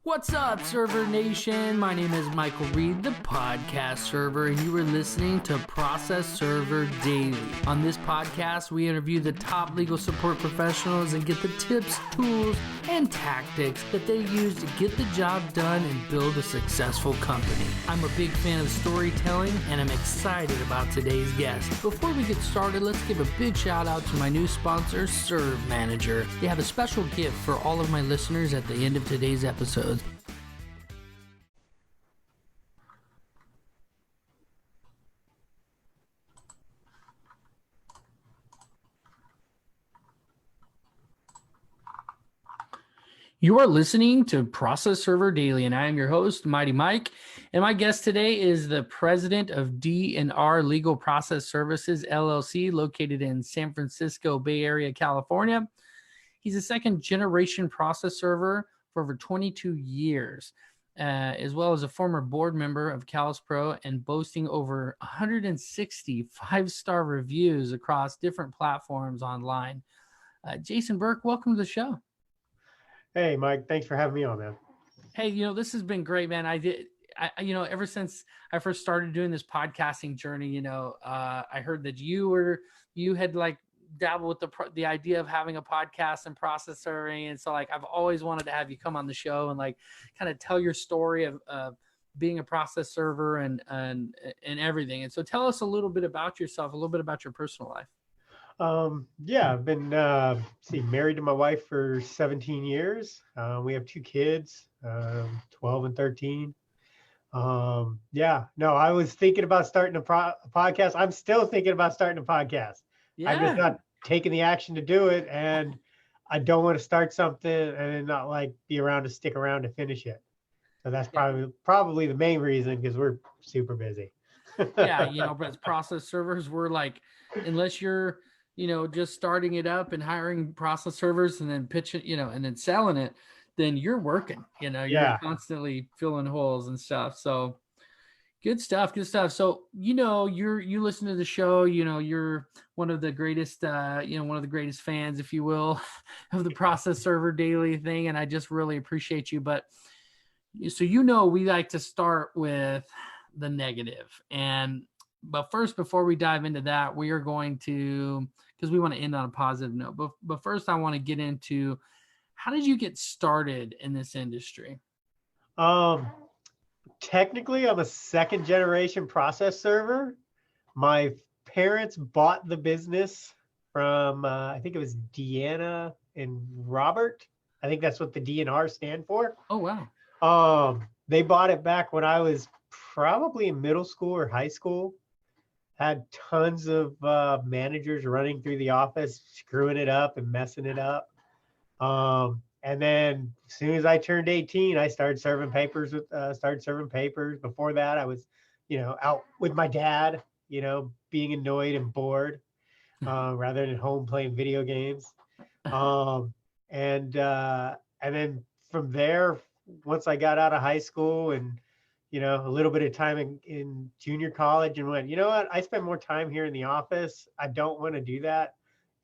What's up, Server Nation? My name is Michael Reed, the podcast server, and you are listening to Process Server Daily. On this podcast, we interview the top legal support professionals and get the tips, tools, and tactics that they use to get the job done and build a successful company. I'm a big fan of storytelling, and I'm excited about today's guest. Before we get started, let's give a big shout out to my new sponsor, Serve Manager. They have a special gift for all of my listeners at the end of today's episode. You are listening to Process Server Daily, and I am your host, Mighty Mike. And my guest today is the president of D&R Legal Process Services, LLC, located in San Francisco Bay Area, California. He's a second-generation process server for over 22 years, as well as a former board member of CalisPro and boasting over 160 five-star reviews across different platforms online. Jason Burke, welcome to the show. Hey, Mike, thanks for having me on, man. Hey, this has been great, man. Ever since I first started doing this podcasting journey, I heard that you had like dabbled with the idea of having a podcast and process serving. And so I've always wanted to have you come on the show and kind of tell your story of being a process server and everything. And so tell us a little bit about yourself, a little bit about your personal life. I've been married to my wife for 17 years. We have two kids, 12 and 13. I was thinking about starting a podcast. I'm still thinking about starting a podcast. Yeah. I'm just not taking the action to do it, and I don't want to start something and then not be around to stick around to finish it. So that's probably the main reason, because we're super busy. Yeah, but as process servers, we're unless you're just starting it up and hiring process servers and then pitching, and then selling it, then you're working, you're constantly filling holes and stuff. So good stuff. So, you listen to the show, you're one of the greatest, one of the greatest fans, if you will, of the Process Server Daily thing. And I just really appreciate you. But so, we like to start with the negative. But first, before we dive into that, we are going to, because we want to end on a positive note. But first, I want to get into, how did you get started in this industry? Technically, I'm a second generation process server. My parents bought the business from, I think it was Deanna and Robert. I think that's what the D&R stand for. Oh, wow. They bought it back when I was probably in middle school or high school. Had tons of managers running through the office, screwing it up and messing it up. And then as soon as I turned 18, I started serving papers. Before that, I was, out with my dad, being annoyed and bored, rather than at home playing video games. And then from there, once I got out of high school and a little bit of time in junior college, and went, I spend more time here in the office. I don't want to do that.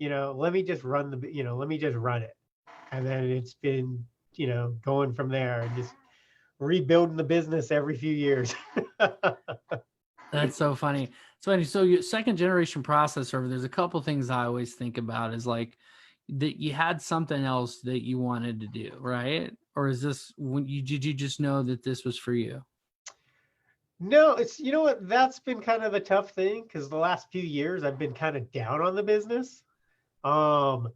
Let me just run it. And then it's been, going from there and just rebuilding the business every few years. That's so funny. So your second generation process server, there's a couple things I always think about is that you had something else that you wanted to do, right? Or is this did you just know that this was for you? No, it's, what, that's been kind of a tough thing, because the last few years I've been kind of down on the business. And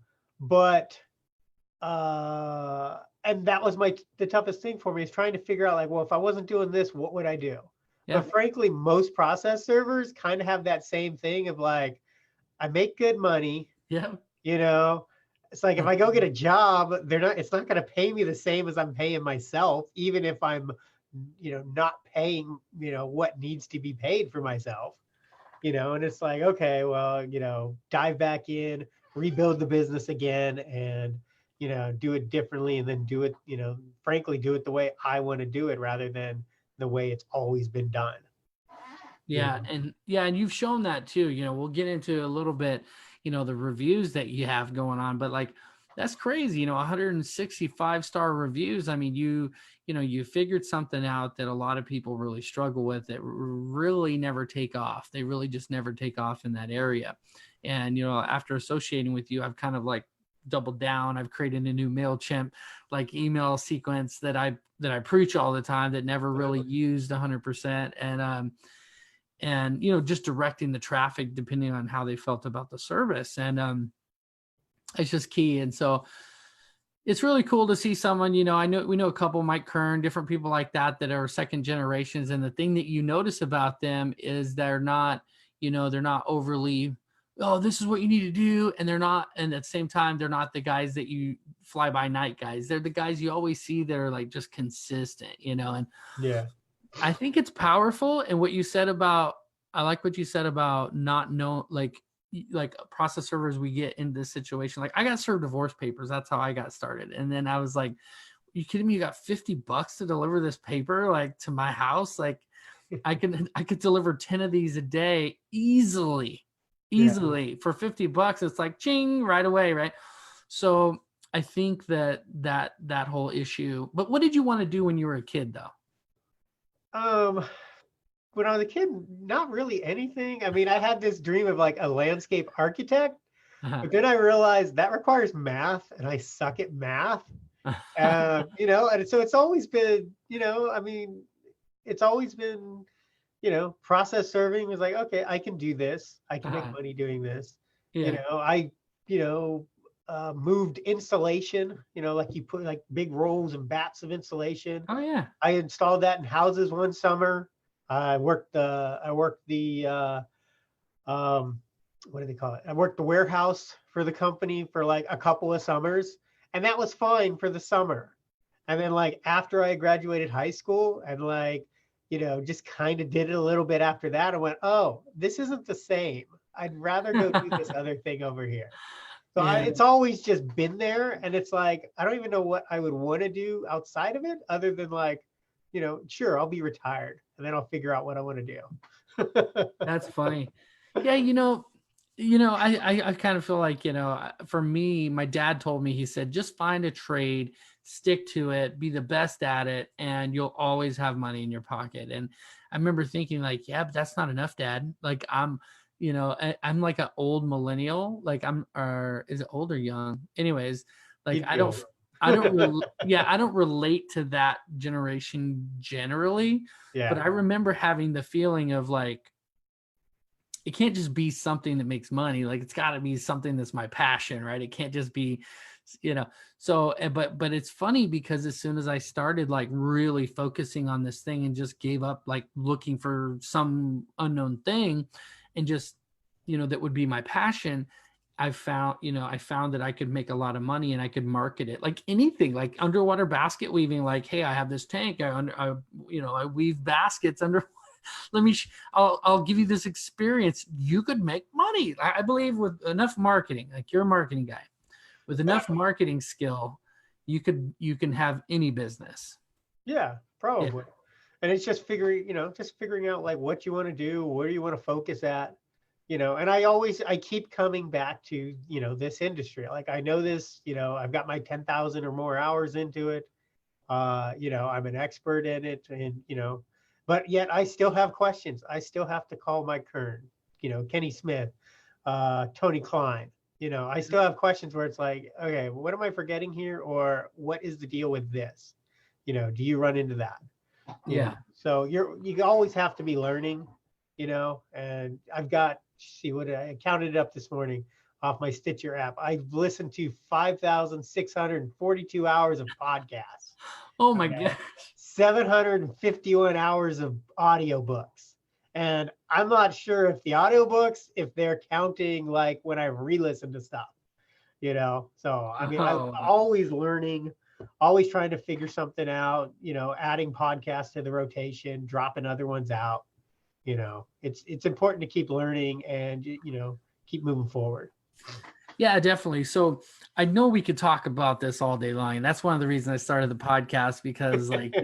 that was the toughest thing for me, is trying to figure out if I wasn't doing this, what would I do? Yeah. But frankly, most process servers kind of have that same thing of I make good money. Yeah. It's if I go get a job, it's not going to pay me the same as I'm paying myself, even if I'm not paying, what needs to be paid for myself, and it's okay, well, dive back in, rebuild the business again, and, do it differently, and then do it, frankly, do it the way I want to do it rather than the way it's always been done. Yeah. And you've shown that too. We'll get into a little bit, the reviews that you have going on, but That's crazy. 165-star reviews. I mean, you figured something out that a lot of people really struggle with, that really never take off. They really just never take off in that area. And, after associating with you, I've kind of like doubled down. I've created a new MailChimp like email sequence that I preach all the time, that never really used 100%. And just directing the traffic depending on how they felt about the service. And it's just key. And so it's really cool to see someone, we know a couple, Mike Kern, different people like that are second generations. And the thing that you notice about them is they're not overly, oh, this is what you need to do. And they're not, and at the same time, they're not the guys that you fly by night guys. They're the guys you always see that are like just consistent, and yeah, I think it's powerful. And what you said about, I like what you said about not know, like process servers, we get into this situation. Like I got served divorce papers. That's how I got started. And then I was like, you kidding me? You got $50 to deliver this paper, like to my house? Like I could deliver 10 of these a day easily for $50. It's like ching right away. Right. So I think that whole issue, but what did you want to do when you were a kid though? When I was a kid, not really anything. I mean, I had this dream of like a landscape architect, but then I realized that requires math, and I suck at math. And so it's always been, I mean, it's always been, process serving was like, okay, I can do this. I can make money doing this. Yeah. I moved insulation, like you put like big rolls and bats of insulation. Oh yeah. I installed that in houses one summer. I worked the what do they call it? I worked the warehouse for the company for like a couple of summers, and that was fine for the summer. And then like after I graduated high school and like, just kind of did it a little bit after that, I went, oh, this isn't the same. I'd rather go do this other thing over here. So it's always just been there. And it's like, I don't even know what I would want to do outside of it other than like, sure, I'll be retired and then I'll figure out what I want to do. That's funny. Yeah. I kind of feel like, for me, my dad told me, he said, just find a trade, stick to it, be the best at it, and you'll always have money in your pocket. And I remember thinking like, yeah, but that's not enough, Dad. Like I'm like an old millennial, like is it old or young? Anyways, like I don't relate to that generation generally. Yeah. But I remember having the feeling of like, it can't just be something that makes money. Like it's got to be something that's my passion, right? It can't just be, so, but it's funny because as soon as I started like really focusing on this thing and just gave up like looking for some unknown thing and just, that would be my passion, I found that I could make a lot of money and I could market it like anything, like underwater basket weaving. Like, hey, I have this tank. I weave baskets under. I'll give you this experience. You could make money. I believe with enough marketing, like you're a marketing guy, with enough marketing skill, you can have any business. Yeah, probably. Yeah. And it's just figuring out like what you want to do, where you want to focus at. And I keep coming back to, this industry. Like, I know this, I've got my 10,000 or more hours into it. I'm an expert in it and, but yet I still have questions. I still have to call Mike Kern, Kenny Smith, Tony Klein, I still have questions where it's like, okay, what am I forgetting here? Or what is the deal with this? Do you run into that? Yeah. So you always have to be learning, and I've got, I counted it up this morning off my Stitcher app. I've listened to 5,642 hours of podcasts. Oh my gosh. 751 hours of audiobooks. And I'm not sure if the audiobooks, if they're counting like when I re-listen to stuff, So, I mean, I'm always learning, always trying to figure something out, adding podcasts to the rotation, dropping other ones out. It's important to keep learning and, keep moving forward. Yeah, definitely. So I know we could talk about this all day long. And that's one of the reasons I started the podcast, because like,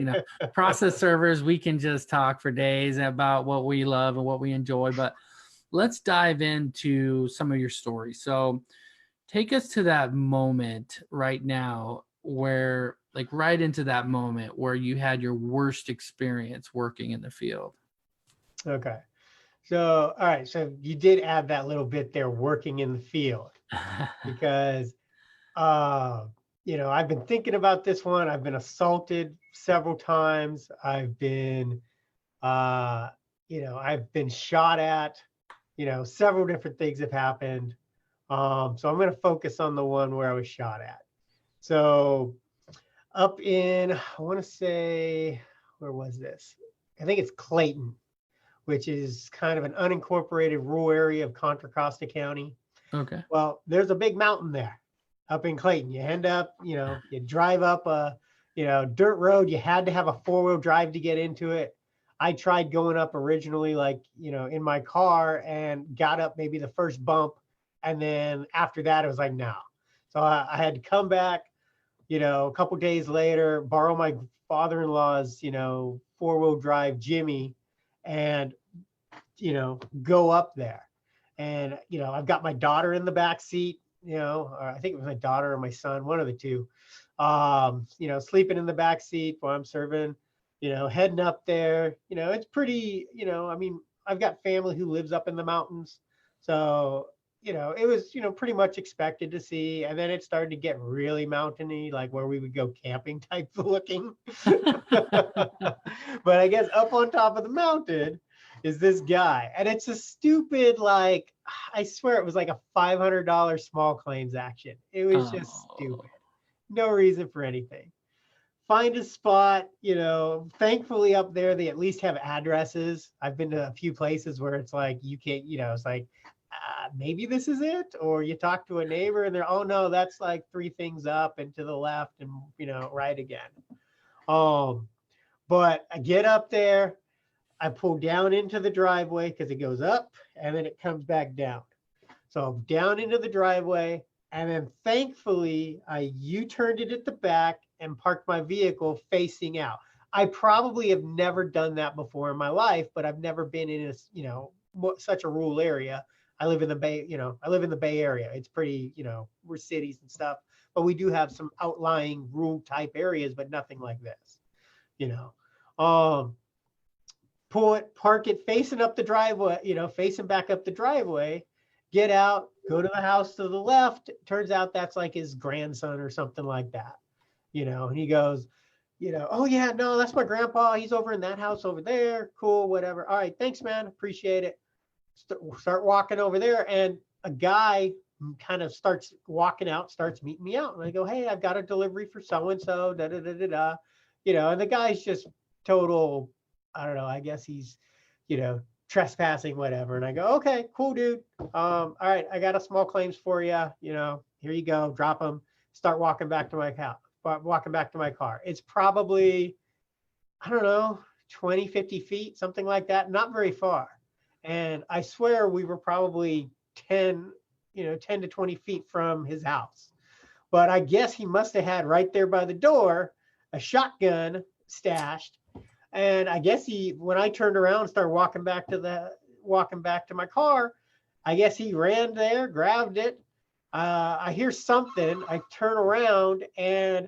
process servers, we can just talk for days about what we love and what we enjoy, but let's dive into some of your stories. So Take us to that moment right now where, like, right into that moment where you had your worst experience working in the field. Okay. So, all right. So you did add that little bit there, working in the field, because, uh, I've been thinking about this one. I've been assaulted several times. Uh, I've been shot at, several different things have happened. So I'm going to focus on the one where I was shot at. So up in, I want to say, where was this? I think it's Clayton, which is kind of an unincorporated rural area of Contra Costa County. Okay. Well, there's a big mountain there up in Clayton. You end up, you drive up a, dirt road. You had to have a 4-wheel drive to get into it. I tried going up originally, like, in my car, and got up maybe the first bump. And then after that, it was like, no. So I had to come back, a couple days later, borrow my father-in-law's, 4-wheel drive Jimmy, and, go up there. And, I've got my daughter in the back seat, or I think it was my daughter or my son, one of the two, sleeping in the back seat while I'm serving, heading up there. It's pretty, I mean, I've got family who lives up in the mountains. So, it was, pretty much expected to see. And then it started to get really mountainy, like where we would go camping type looking. But I guess up on top of the mountain is this guy. And it's a stupid, like, I swear it was like a $500 small claims action. It was just stupid. No reason for anything. Find a spot, thankfully up there, they at least have addresses. I've been to a few places where it's like, you can't, it's like, maybe this is it. Or you talk to a neighbor and they're, oh no, that's like 3 things up and to the left and, right again. But I get up there, I pull down into the driveway because it goes up and then it comes back down. So down into the driveway, and then thankfully I U-turned it at the back and parked my vehicle facing out. I probably have never done that before in my life, but I've never been in a, such a rural area. I live in the Bay Area. It's pretty, we're cities and stuff, but we do have some outlying rural type areas, but nothing like this, park it facing up the driveway, facing back up the driveway, get out, go to the house to the left. Turns out that's like his grandson or something like that, and he goes, oh yeah, no, that's my grandpa. He's over in that house over there. Cool, whatever. All right, thanks, man. Appreciate it. Start walking over there, and a guy kind of starts walking out, starts meeting me out. And I go, hey, I've got a delivery for so-and-so, da-da-da-da-da. And the guy's just total, I don't know, I guess he's, trespassing, whatever. And I go, okay, cool, dude. All right, I got a small claims for you. Here you go. Drop them. Start walking back to my house, walking back to my car. It's probably, I don't know, 20, 50 feet, something like that. Not very far. And I swear we were probably 10 to 20 feet from his house. But I guess he must have had right there by the door a shotgun stashed. And I guess when I turned around and started walking back to my car, I guess he ran there, grabbed it. I hear something. I turn around, and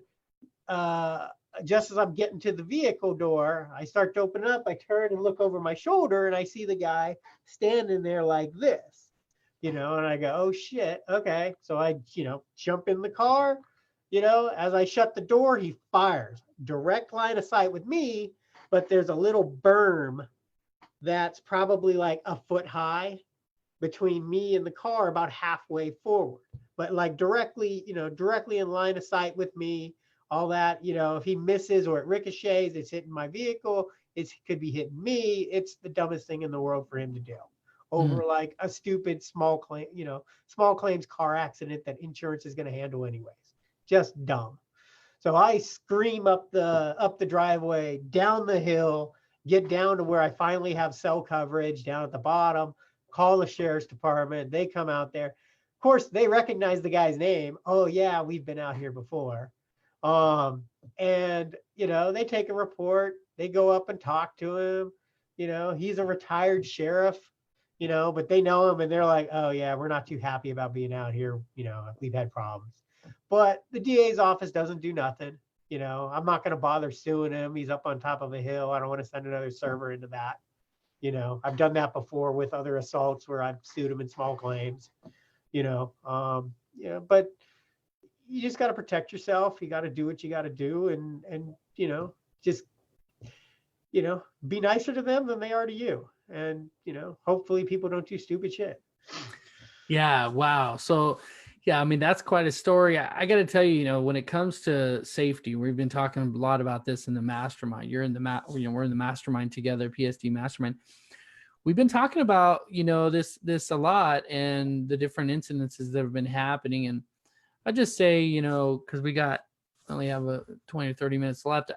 just as I'm getting to the vehicle door, I start to open up. I turn and look over my shoulder, and I see the guy standing there like this, and I go, oh shit, okay. So I, jump in the car, as I shut the door, he fires. Direct line of sight with me, but there's a little berm that's probably like a foot high between me and the car, about halfway forward, but like directly in line of sight with me. All that, if he misses or it ricochets, it's hitting my vehicle. It could be hitting me. It's the dumbest thing in the world for him to do over like a stupid small claims car accident that insurance is going to handle anyways. Just dumb. So I scream up the driveway, down the hill, get down to where I finally have cell coverage down at the bottom, call the sheriff's department. They come out there. Of course, they recognize the guy's name. Oh yeah, we've been out here before. And they take a report, they go up and talk to him. He's a retired sheriff. but they know him and they're like, oh yeah, we're not too happy about being out here. We've had problems, but the DA's office doesn't do nothing. I'm not going to bother suing him. He's up on top of a hill. I don't want to send another server into that. I've done that before with other assaults where I've sued him in small claims, but you just got to protect yourself. You got to do what you got to do, and just be nicer to them than they are to you. And hopefully people don't do stupid shit. Yeah. Wow. So, yeah, I mean, that's quite a story. I got to tell you, when it comes to safety, we've been talking a lot about this in the mastermind. You're in the we're in the mastermind together, PSD mastermind. We've been talking about, this a lot and the different incidences that have been happening. And I just say, because we only have 20 or 30 minutes left.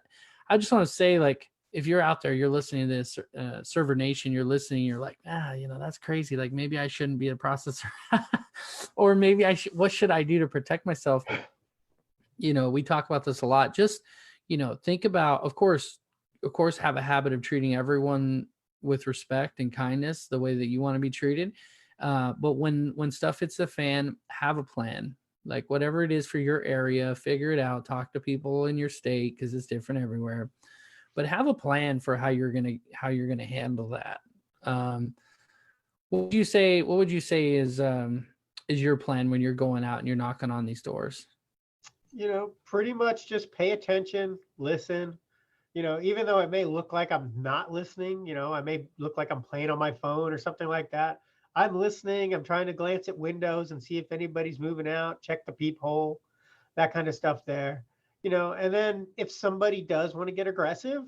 I just want to say, like, if you're out there, you're listening to this, Server Nation, you're listening, you're like, that's crazy. Like, maybe I shouldn't be a processor or maybe what should I do to protect myself? We talk about this a lot. Just, think about, of course, have a habit of treating everyone with respect and kindness, the way that you want to be treated. But when stuff hits the fan, have a plan. Like, whatever it is for your area, figure it out, talk to people in your state, because it's different everywhere. But have a plan for how you're gonna handle that. What would you say is your plan when you're going out and you're knocking on these doors? Pretty much just pay attention, listen. Even though it may look like I'm not listening, I may look like I'm playing on my phone or something like that. I'm listening. I'm trying to glance at windows and see if anybody's moving out, check the peephole, that kind of stuff there. And then if somebody does want to get aggressive,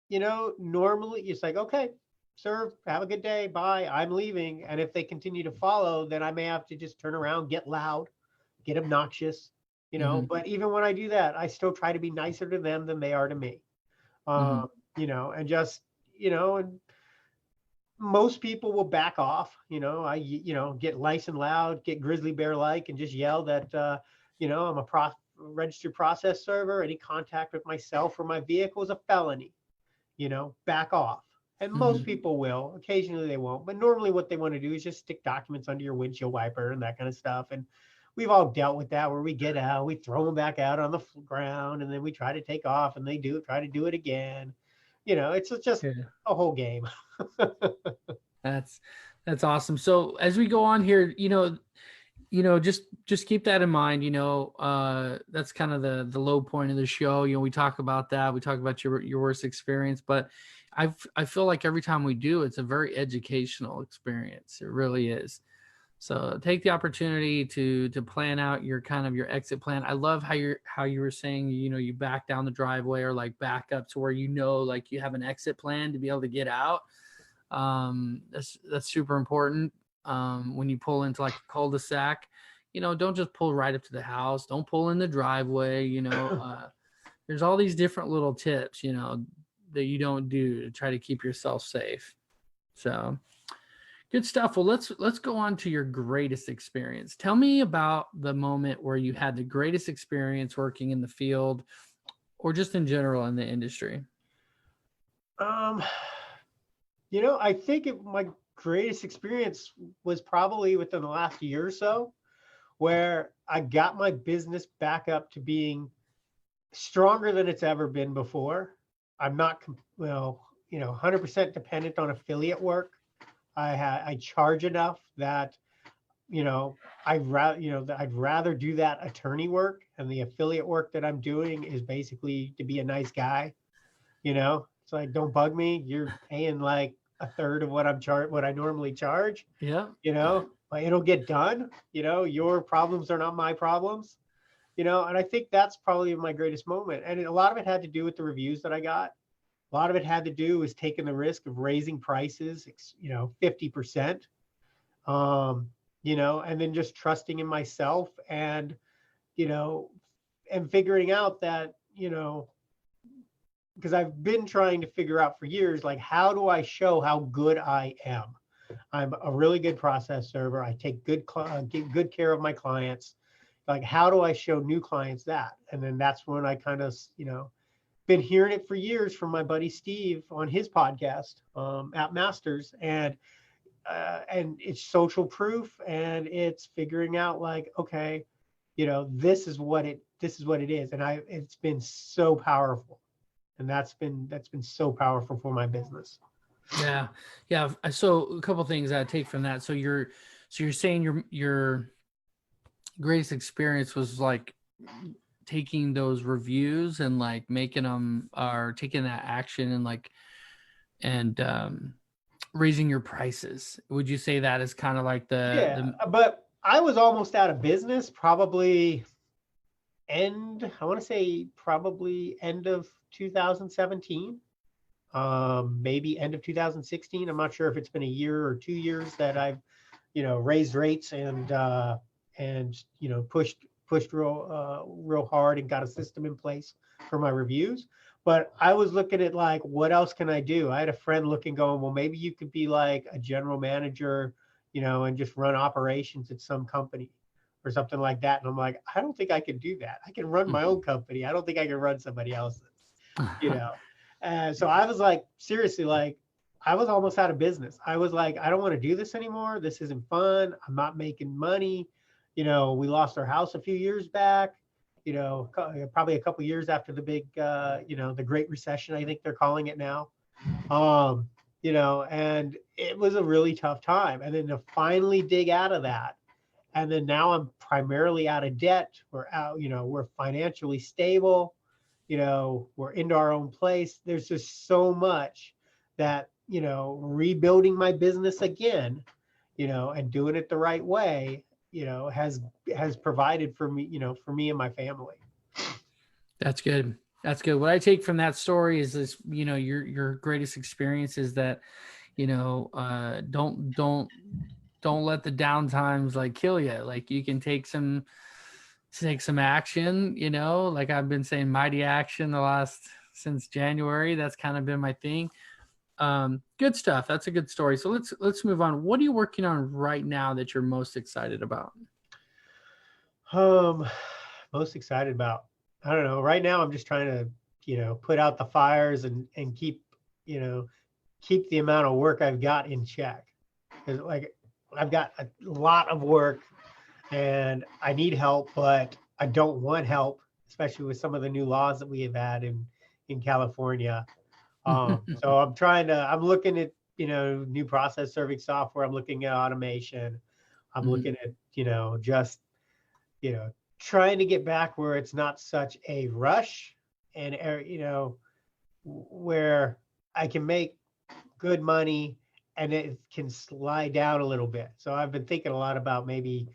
normally it's like, okay, sir, have a good day. Bye. I'm leaving. And if they continue to follow, then I may have to just turn around, get loud, get obnoxious, but even when I do that, I still try to be nicer to them than they are to me. And just, and most people will back off. I get nice and loud, get grizzly bear like, and just yell that, I'm a registered process server. Any contact with myself or my vehicle is a felony. Back off. And most people will. Occasionally they won't. But normally what they want to do is just stick documents under your windshield wiper and that kind of stuff. And we've all dealt with that, where we get out, we throw them back out on the ground, and then we try to take off, and they try to do it again. It's just a whole game. That's awesome. So as we go on here, just keep that in mind. That's kind of the low point of the show. We talk about that. We talk about your worst experience, but I feel like every time we do, it's a very educational experience. It really is. So take the opportunity to plan out your exit plan. I love how you were saying, you back down the driveway or like back up to where, like you have an exit plan to be able to get out. That's super important. When you pull into like a cul-de-sac, don't just pull right up to the house. Don't pull in the driveway. There's all these different little tips, that you don't do to try to keep yourself safe. So good stuff. Well, let's go on to your greatest experience. Tell me about the moment where you had the greatest experience working in the field or just in general in the industry. I think my greatest experience was probably within the last year or so, where I got my business back up to being stronger than it's ever been before. I'm not, 100% dependent on affiliate work. I charge enough that, I'd rather do that attorney work, and the affiliate work that I'm doing is basically to be a nice guy. It's like, don't bug me. You're paying like a third of what I normally charge. Yeah. But it'll get done. Your problems are not my problems. And I think that's probably my greatest moment. And a lot of it had to do with the reviews that I got. A lot of it had to do with taking the risk of raising prices, 50%, and then just trusting in myself and, and figuring out that, because I've been trying to figure out for years, like, how do I show how good I am? I'm a really good process server. I take good care of my clients. Like, how do I show new clients that? And then that's when I kind of, been hearing it for years from my buddy Steve on his podcast, at Masters. And and it's social proof, and it's figuring out like, okay, this is what it is. And it's been so powerful. And that's been so powerful for my business. Yeah. Yeah. So a couple things I take from that. So you're saying your greatest experience was like taking those reviews and like making them, or taking that action and like, and raising your prices. Would you say that is kind of like the but I was almost out of business probably probably end of 2017, maybe end of 2016. I'm not sure if it's been a year or 2 years that I've raised rates and pushed real hard and got a system in place for my reviews. But I was looking at like, what else can I do? I had a friend going, well, maybe you could be like a general manager, and just run operations at some company or something like that. And I'm like, I don't think I can do that. I can run my own company. I don't think I can run somebody else's, so I was like, seriously, like, I was almost out of business. I was like, I don't want to do this anymore. This isn't fun. I'm not making money. We lost our house a few years back, probably a couple years after the big, the Great Recession, I think they're calling it now. And it was a really tough time. And then to finally dig out of that. And then now I'm primarily out of debt. We're out, we're financially stable. We're into our own place. There's just so much that, rebuilding my business again, and doing it the right way, has provided for me, for me and my family. That's good. That's good. What I take from that story is this, your greatest experience is that, don't let the down times like kill you. Like you can take some action, like I've been saying, mighty action since January. That's kind of been my thing. Good stuff. That's a good story. So let's move on. What are you working on right now that you're most excited about? Most excited about, I don't know. Right now I'm just trying to, put out the fires and keep the amount of work I've got in check. Because like I've got a lot of work and I need help, but I don't want help, especially with some of the new laws that we have had in California. So I'm looking at, new process serving software. I'm looking at automation. I'm looking at, just, trying to get back where it's not such a rush and, where I can make good money and it can slide down a little bit. So I've been thinking a lot about maybe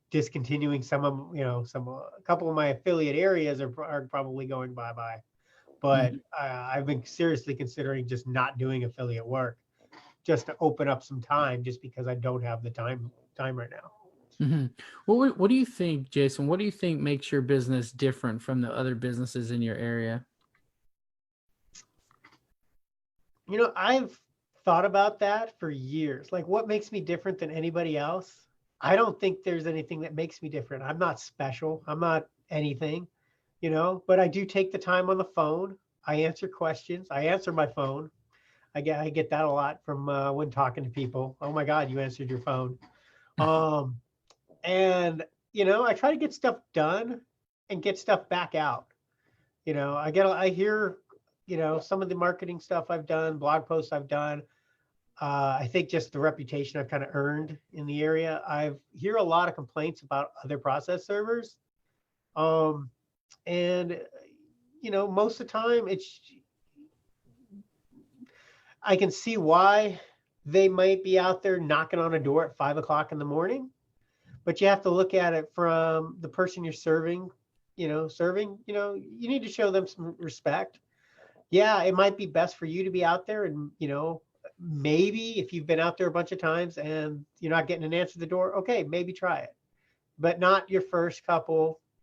discontinuing some of, a couple of my affiliate areas are probably going bye-bye. But I've been seriously considering just not doing affiliate work, just to open up some time, just because I don't have the time right now. What do you think, Jason? What do you think makes your business different from the other businesses in your area? I've thought about that for years. Like, what makes me different than anybody else? I don't think there's anything that makes me different. I'm not special. I'm not anything. But I do take the time on the phone. I answer questions. I answer my phone. I get that a lot from when talking to people. Oh my God, you answered your phone. And I try to get stuff done and get stuff back out. I hear, some of the marketing stuff I've done, blog posts I've done. I think just the reputation I've kind of earned in the area. I hear a lot of complaints about other process servers. And, most of the time I can see why they might be out there knocking on a door at 5 o'clock in the morning, but you have to look at it from the person you're serving, you need to show them some respect. Yeah, it might be best for you to be out there and, maybe if you've been out there a bunch of times and you're not getting an answer at the door, okay, maybe try it, but not your first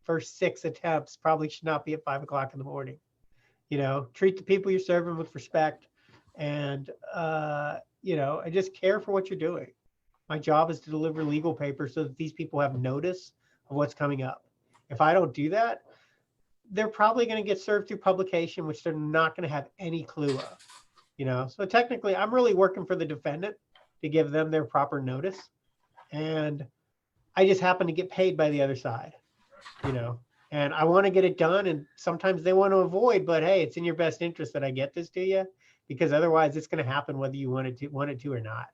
6 attempts. Probably should not be at 5 o'clock in the morning. Treat the people you're serving with respect, and and just care for what you're doing. My job is to deliver legal papers so that these people have notice of what's coming up. If I don't do that, they're probably going to get served through publication, which they're not going to have any clue of. So technically, I'm really working for the defendant. to give them their proper notice. And I just happen to get paid by the other side, and I want to get it done. And sometimes they want to avoid, but hey, it's in your best interest that I get this to you, because otherwise it's going to happen whether you want it to or not,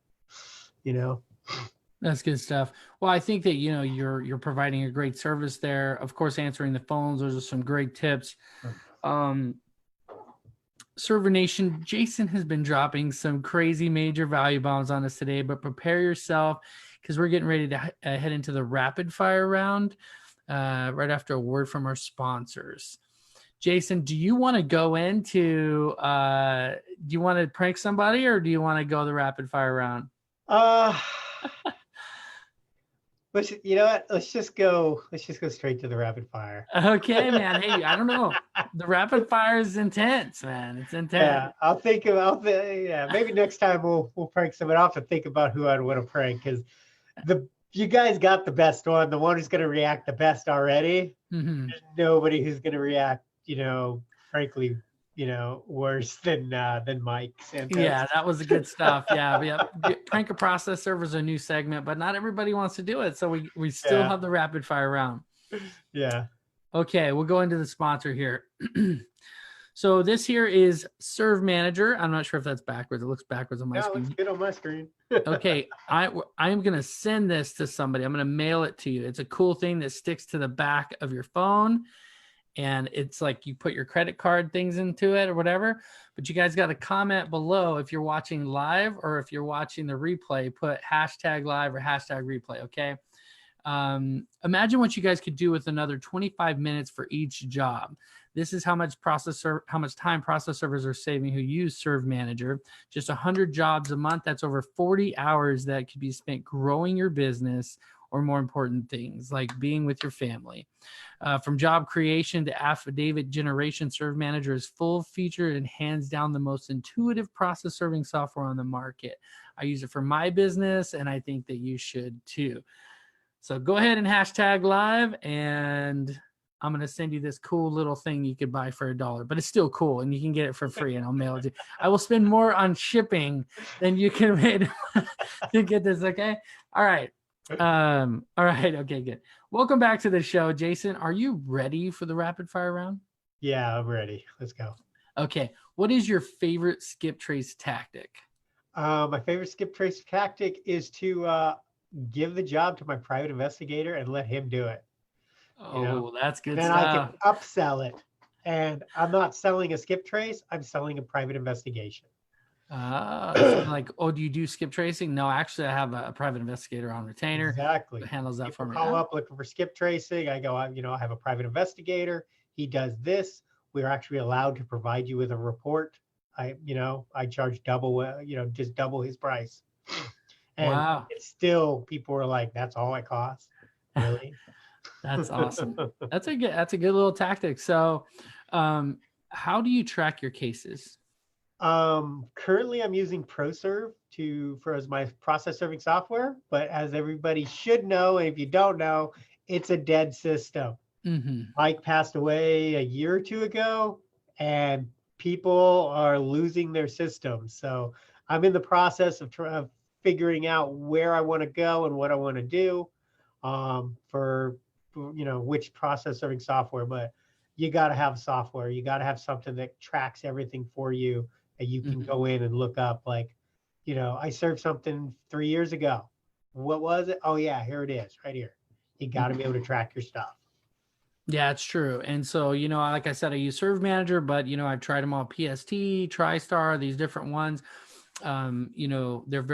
That's good stuff. Well, I think that, you're providing a great service there. Of course, answering the phones, those are some great tips. Server Nation, Jason has been dropping some crazy major value bombs on us today, but prepare yourself because we're getting ready to head into the rapid fire round right after a word from our sponsors. Jason, do you want to go into, do you want to prank somebody, or do you want to go the rapid fire round? You know what? Let's just go straight to the rapid fire. Okay, man. Hey, I don't know. The rapid fire is intense, man. It's intense. Yeah, I'll think about maybe next time we'll prank someone. I'll have to think about who I'd want to prank, because you guys got the best one, the one who's going to react the best already. Mm-hmm. There's nobody who's going to react, frankly, worse than Mike Santos. Yeah, that was good stuff. Yeah. Prank a process server is a new segment, but not everybody wants to do it. So we still have the rapid fire round. Yeah. Okay, we'll go into the sponsor here. So this here is Serve Manager. I'm not sure if that's backwards. It looks backwards on my screen. It looks good on my screen. Okay, I'm going to send this to somebody. I'm going to mail it to you. It's a cool thing that sticks to the back of your phone. And it's like you put your credit card things into it or whatever. But you guys got to comment below if you're watching live or if you're watching the replay. Put #live or #replay, okay? Imagine what you guys could do with another 25 minutes for each job. This is how much time process servers are saving who use Serve Manager. Just 100 jobs a month. That's over 40 hours that could be spent growing your business, or more important things like being with your family. From job creation to affidavit generation, Serve Manager is full-featured and hands down the most intuitive process serving software on the market. I use it for my business, and I think that you should too. So go ahead and #live, and I'm going to send you this cool little thing you could buy for $1, but it's still cool, and you can get it for free, and I'll mail it to you. I will spend more on shipping than you can make to get this, okay? All right. All right. Okay, good. Welcome back to the show. Jason, are you ready for the rapid fire round? Yeah, I'm ready. Let's go. Okay. What is your favorite skip trace tactic? My favorite skip trace tactic is to give the job to my private investigator and let him do it. That's good then stuff. I can upsell it. And I'm not selling a skip trace. I'm selling a private investigation. Do you do skip tracing? No, actually, I have a private investigator on retainer. Exactly. That handles that for me. Call up looking for skip tracing. I go, I have a private investigator. He does this. We're actually allowed to provide you with a report. I charge double, just double his price. And wow. It's still, people are like, that's all it costs. Really? That's awesome. That's a good little tactic. So, how do you track your cases? Currently I'm using ProServe as my process serving software, but as everybody should know, and if you don't know, it's a dead system. Mm-hmm. Mike passed away a year or two ago, and people are losing their systems. So I'm in the process of figuring out where I want to go and what I want to do for which process serving software. But you got to have software. You got to have something that tracks everything for you. And you can go in and look up, like, I served something 3 years ago. What was it? Oh yeah, here it is, right here. You got to be able to track your stuff. Yeah, it's true. And so, like I said, I use Serve Manager, but I've tried them all: PST, TriStar, these different ones. They're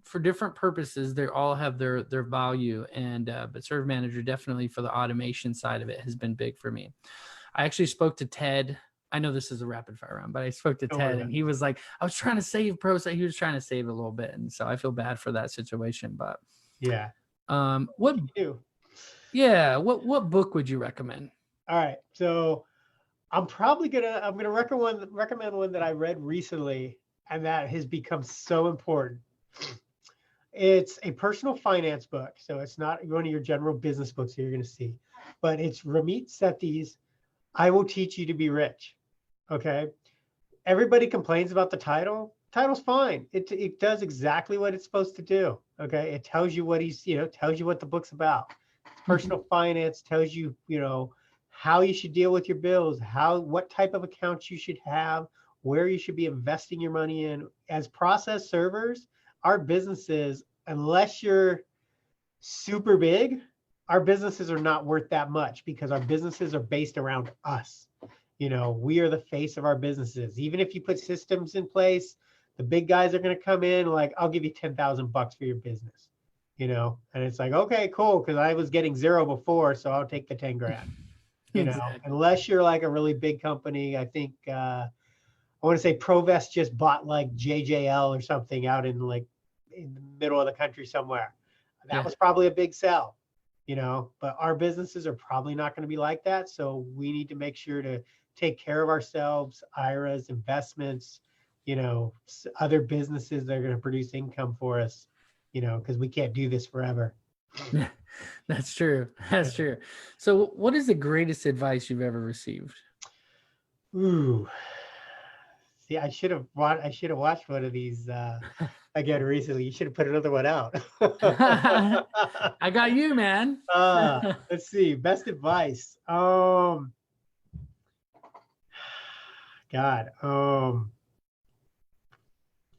for different purposes. They all have their value, and but Serve Manager definitely for the automation side of it has been big for me. I actually spoke to Ted. I know this is a rapid fire round, but I spoke to Ted, and he was like, I was trying to save ProServe. He was trying to save a little bit. And so I feel bad for that situation, but yeah. What book would you recommend? All right. So I'm gonna recommend one that I read recently and that has become so important. It's a personal finance book. So it's not one of your general business books that you're going to see, but it's Ramit Sethi's I Will Teach You to Be Rich. Okay. Everybody complains about the title, Title's fine. It does exactly what it's supposed to do. Okay. It tells you what tells you what the book's about. It's personal finance, tells you, how you should deal with your bills, what type of accounts you should have, where you should be investing your money in. As process servers, our businesses, unless you're super big, our businesses are not worth that much because our businesses are based around us. We are the face of our businesses. Even if you put systems in place, the big guys are going to come in like, I'll give you $10,000 for your business, and it's like, okay, cool. Cause I was getting 0 before, so I'll take the 10 grand, Exactly. unless you're like a really big company. I think, I want to say Provest just bought like JJL or something out in the middle of the country somewhere. That was probably a big sell, but our businesses are probably not going to be like that. So we need to make sure to take care of ourselves, IRAs, investments, other businesses that are going to produce income for us, because we can't do this forever. That's true. That's true. So what is the greatest advice you've ever received? Ooh. See, I should have watched one of these again recently. You should have put another one out. I got you, man. Let's see. Best advice. God.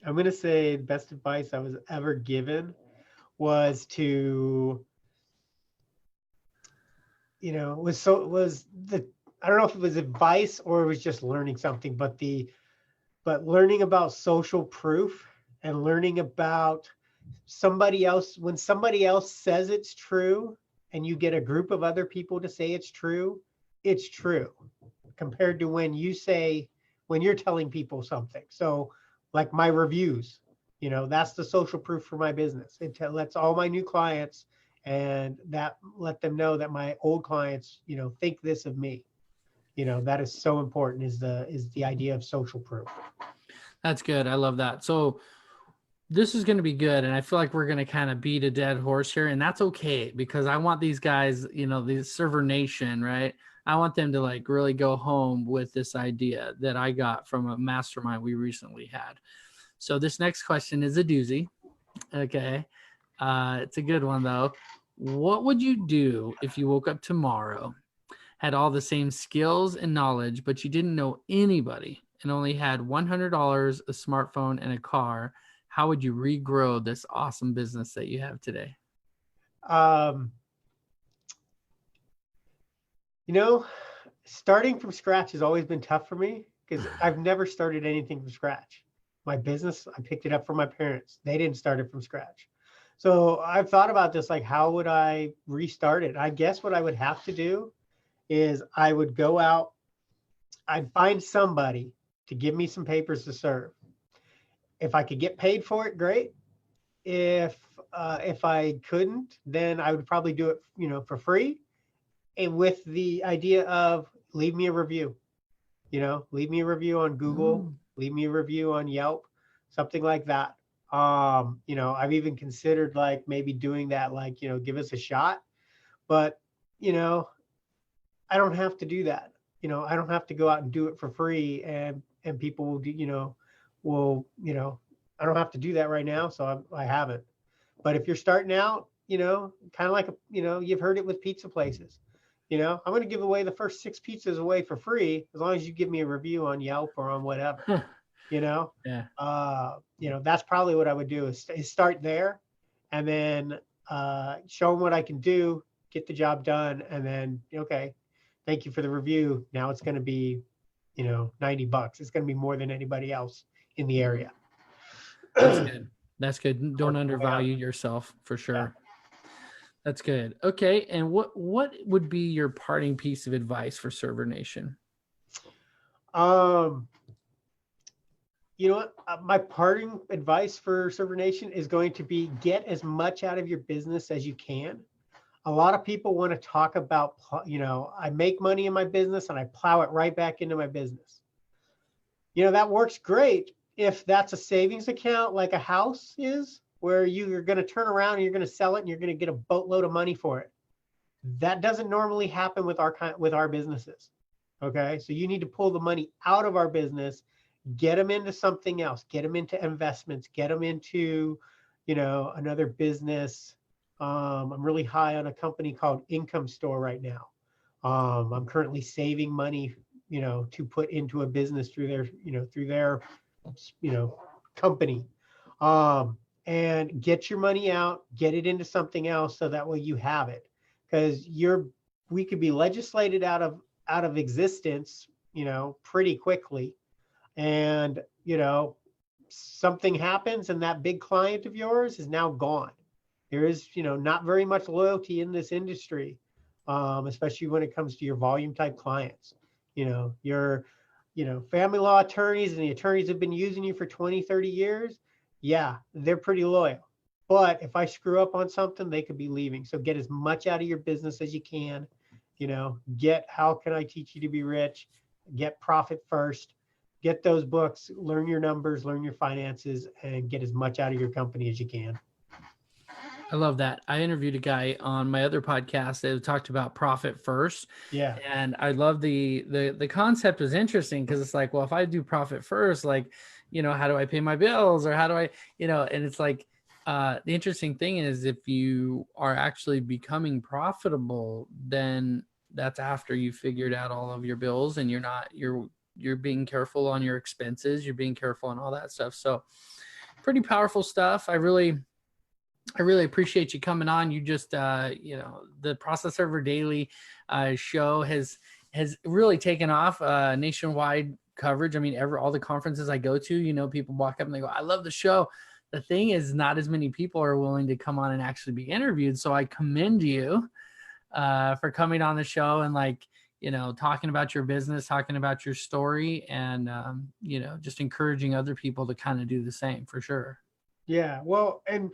I'm gonna say the best advice I was ever given was to, I don't know if it was advice or it was just learning something, but learning about social proof and learning about somebody else, when somebody else says it's true and you get a group of other people to say it's true compared to when you're telling people something. So like my reviews, that's the social proof for my business. It lets all my new clients and let them know that my old clients, think this of me. That is so important, is the idea of social proof. That's good. I love that. So this is going to be good. And I feel like we're going to kind of beat a dead horse here, and that's okay, because I want these guys, the server nation, right? I want them to like really go home with this idea that I got from a mastermind we recently had. So this next question is a doozy. Okay. It's a good one though. What would you do if you woke up tomorrow, had all the same skills and knowledge, but you didn't know anybody and only had $100, a smartphone, and a car? How would you regrow this awesome business that you have today? Starting from scratch has always been tough for me because I've never started anything from scratch. My business, I picked it up from my parents. They didn't start it from scratch. So I've thought about this, like, how would I restart it? I guess what I would have to do is I would go out, I'd find somebody to give me some papers to serve. If I could get paid for it, great. If I couldn't, then I would probably do it, for free, and with the idea of leave me a review. Leave me a review on Google, leave me a review on Yelp, something like that. I've even considered like maybe doing that, like, give us a shot, but I don't have to do that. I don't have to go out and do it for free, and people will I don't have to do that right now, so I haven't. But if you're starting out, kind of like you've heard it with pizza places. I'm going to give away the first 6 pizzas away for free as long as you give me a review on Yelp or on whatever. Yeah. That's probably what I would do is start there, and then show them what I can do, get the job done, and then, okay, thank you for the review. Now it's going to be, $90. It's going to be more than anybody else in the area. That's good. That's good. Don't undervalue yourself, for sure. Yeah. That's good. Okay. And what would be your parting piece of advice for Server Nation? You know what? My parting advice for Server Nation is going to be get as much out of your business as you can. A lot of people want to talk about, I make money in my business and I plow it right back into my business. That works great if that's a savings account like a house is, where you're going to turn around and you're going to sell it and you're going to get a boatload of money for it. That doesn't normally happen with our businesses. Okay. So you need to pull the money out of our business, get them into something else, get them into investments, get them into, another business. I'm really high on a company called Income Store right now. I'm currently saving money, to put into a business through their company. And get your money out, get it into something else so that way you have it. Because we could be legislated out of existence, pretty quickly. And, something happens and that big client of yours is now gone. There is, not very much loyalty in this industry, especially when it comes to your volume type clients. Your, family law attorneys and the attorneys have been using you for 20, 30 years. Yeah, they're pretty loyal. But if I screw up on something, they could be leaving. So get as much out of your business as you can. Get How Can I Teach You to Be Rich? Get Profit First. Get those books, learn your numbers, learn your finances, and get as much out of your company as you can. I love that. I interviewed a guy on my other podcast that talked about profit first. Yeah. And I love the concept was interesting because it's like, well, if I do profit first, like, how do I pay my bills, or how do I, and it's like, the interesting thing is if you are actually becoming profitable, then that's after you figured out all of your bills and you're being careful on your expenses, you're being careful on all that stuff. So pretty powerful stuff. I really appreciate you coming on. You just, the Process Server Daily show has really taken off, nationwide coverage. I mean, all the conferences I go to, people walk up and they go, I love the show. The thing is, not as many people are willing to come on and actually be interviewed. So I commend you for coming on the show and talking about your business, talking about your story, and, just encouraging other people to kind of do the same, for sure. Yeah. Well, and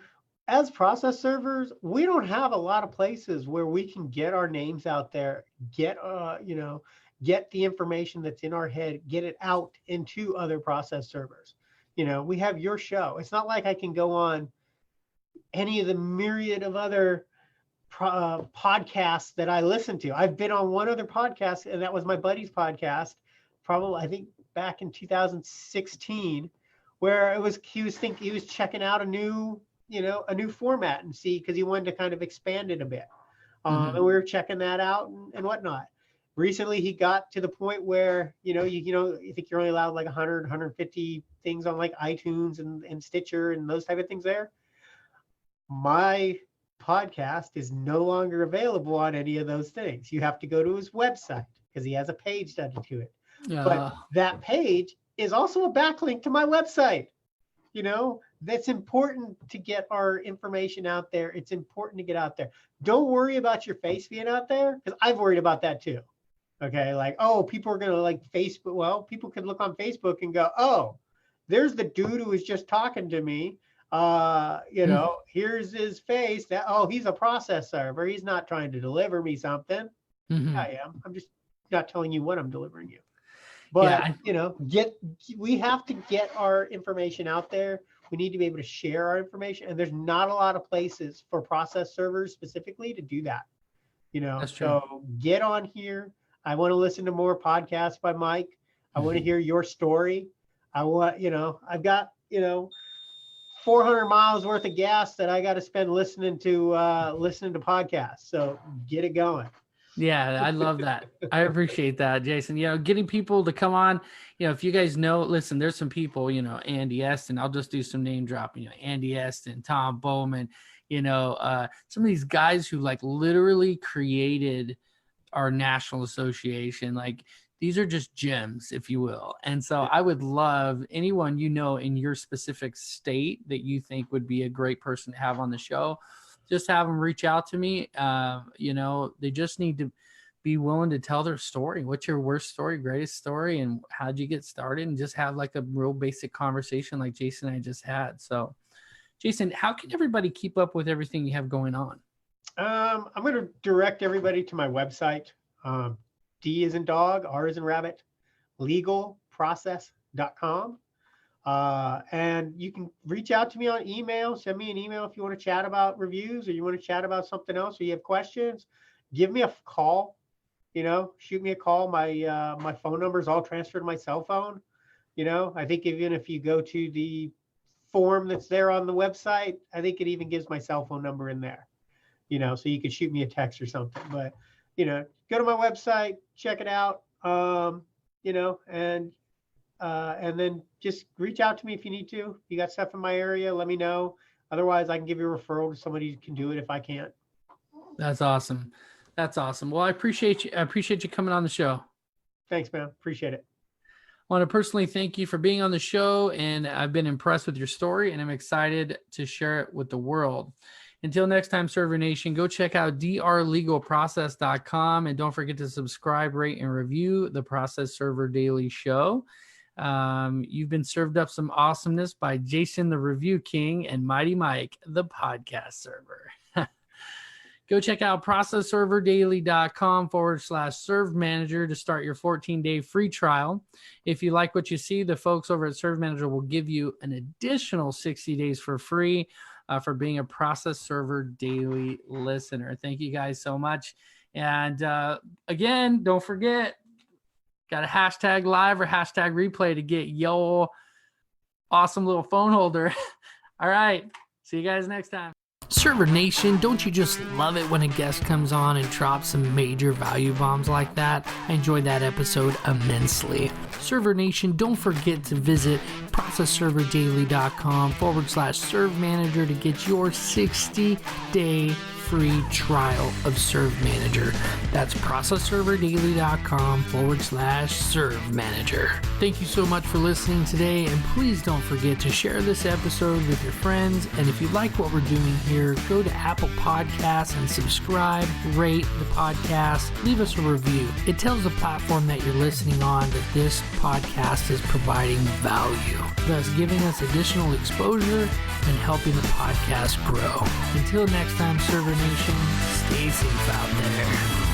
as process servers, we don't have a lot of places where we can get our names out there, get the information that's in our head, get it out into other process servers. We have your show. It's not like I can go on any of the myriad of other podcasts that I listen to. I've been on one other podcast, and that was my buddy's podcast, probably, I think, back in 2016, where he was checking out a new format and see, because he wanted to kind of expand it a bit. And we were checking that out and whatnot. Recently, he got to the point where, you think you're only allowed like 100, 150 things on like iTunes and Stitcher and those type of things there. My podcast is no longer available on any of those things. You have to go to his website because he has a page dedicated to it. But that page is also a backlink to my website. That's important to get our information out there. It's important to get out there. Don't worry about your face being out there, because I've worried about that too. Okay, like, oh, people are gonna like Facebook. Well, people can look on Facebook and go, oh, there's the dude who was just talking to me. Here's his face. He's a process server. He's not trying to deliver me something. I am. I'm just not telling you what I'm delivering you. But we have to get our information out there. We need to be able to share our information, and there's not a lot of places for process servers specifically to do that. That's true. So get on here. I want to listen to more podcasts by Mike. I want to hear your story. I've got 400 miles worth of gas that I got to spend listening to podcasts. So get it going. Yeah, I love that. I appreciate that, Jason. Getting people to come on, if you guys know, listen, there's some people, Andy Eston, I'll just do some name dropping, Andy Eston, Tom Bowman, some of these guys who literally created our national association. These are just gems, if you will. And so I would love anyone, in your specific state that you think would be a great person to have on the show. Just have them reach out to me. They just need to be willing to tell their story. What's your worst story, greatest story, and how'd you get started? And just have a real basic conversation like Jason and I just had. So, Jason, how can everybody keep up with everything you have going on? I'm going to direct everybody to my website. D as in dog, R as in rabbit, legalprocess.com. And you can reach out to me on email. Send me an email if you want to chat about reviews, or you want to chat about something else, or you have questions. Give me a call. Shoot me a call. My phone number is all transferred to my cell phone. I think even if you go to the form that's there on the website, I think it even gives my cell phone number in there, so you could shoot me a text or something. But, go to my website, check it out, and then just reach out to me if you need to. If you got stuff in my area, let me know. Otherwise, I can give you a referral to somebody who can do it if I can't. That's awesome. That's awesome. Well, I appreciate you. I appreciate you coming on the show. Thanks, man. Appreciate it. I want to personally thank you for being on the show, and I've been impressed with your story, and I'm excited to share it with the world. Until next time, Server Nation, go check out drlegalprocess.com, and don't forget to subscribe, rate, and review the Process Server Daily Show. You've been served up some awesomeness by Jason, the Review King, and Mighty Mike, the Podcast Server. Go check out processserverdaily.com/serve manager to start your 14-day free trial. If you like what you see, the folks over at Serve Manager will give you an additional 60 days for free for being a Process Server Daily listener. Thank you guys so much. And again, don't forget, got a hashtag live or hashtag replay to get your awesome little phone holder. All right. See you guys next time. Server Nation, don't you just love it when a guest comes on and drops some major value bombs like that? I enjoyed that episode immensely. Server Nation, don't forget to visit processserverdaily.com/serve manager to get your 60-day free trial of Serve Manager. That's processserverdaily.com/serve manager. Thank you so much for listening today, and please don't forget to share this episode with your friends. And if you like what we're doing here, go to Apple Podcasts and subscribe, rate the podcast, leave us a review. It tells the platform that you're listening on that this podcast is providing value, thus giving us additional exposure and helping the podcast grow. Until next time, Server Nation, stay safe out there.